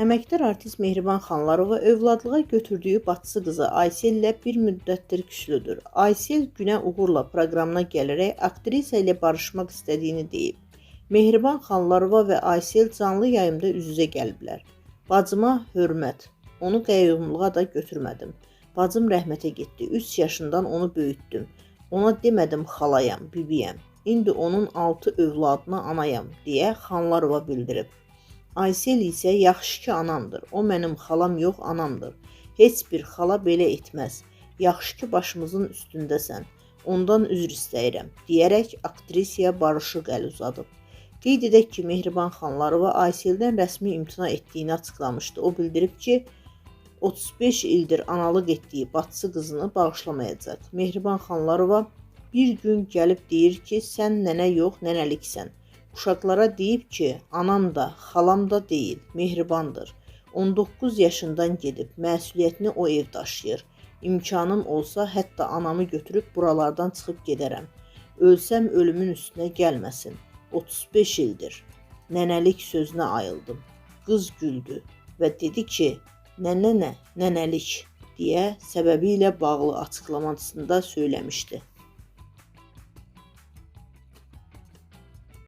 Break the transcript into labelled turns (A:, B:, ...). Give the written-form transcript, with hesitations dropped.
A: Əməkdar artist Mehriban Xanlarova övladlığa götürdüyü bacısı qızı Aysel ilə bir müddətdir küslüdür. Aysel Günə Uğurla proqramına gələrək aktrisa ilə barışmaq istədiyini deyib. Mehriban Xanlarova və Aysel canlı yayımda üz-üzə gəliblər. Bacıma hörmət, onu qəyyumluğa da götürmədim. Bacım rəhmətə getdi, 3 yaşından onu böyütdüm. Ona demədim xalayam, bibiyəm. İndi onun 6 övladına anayam, deyə Xanlarova bildirib. Aysel isə yaxşı ki anamdır, o mənim xalam yox anamdır. Heç bir xala belə etməz. Yaxşı ki başımızın üstündəsən, ondan üzr istəyirəm, deyərək aktrisaya barışıq əl uzadıb. Qeyd edək ki, Mehriban Xanlarova Ayseldən rəsmi imtina etdiyini açıqlamışdı. O bildirib ki, 35 ildir analıq etdiyi bacısı qızını bağışlamayacaq. Mehriban Xanlarova bir gün gəlib deyir ki, sən nənə yox, nənəliksən. Uşaqlara deyib ki, anam da, xalam da deyil, Mehribandır. 19 yaşından gedib, məsuliyyətini o ev daşıyır. İmkanım olsa, hətta anamı götürüb buralardan çıxıb gedərəm. Ölsəm ölümün üstünə gəlməsin. 35 ildir. Nənəlik sözünə ayıldım. Qız güldü və dedi ki, nənə, nənəlik deyə səbəbi ilə bağlı açıqlamasında söyləmişdi.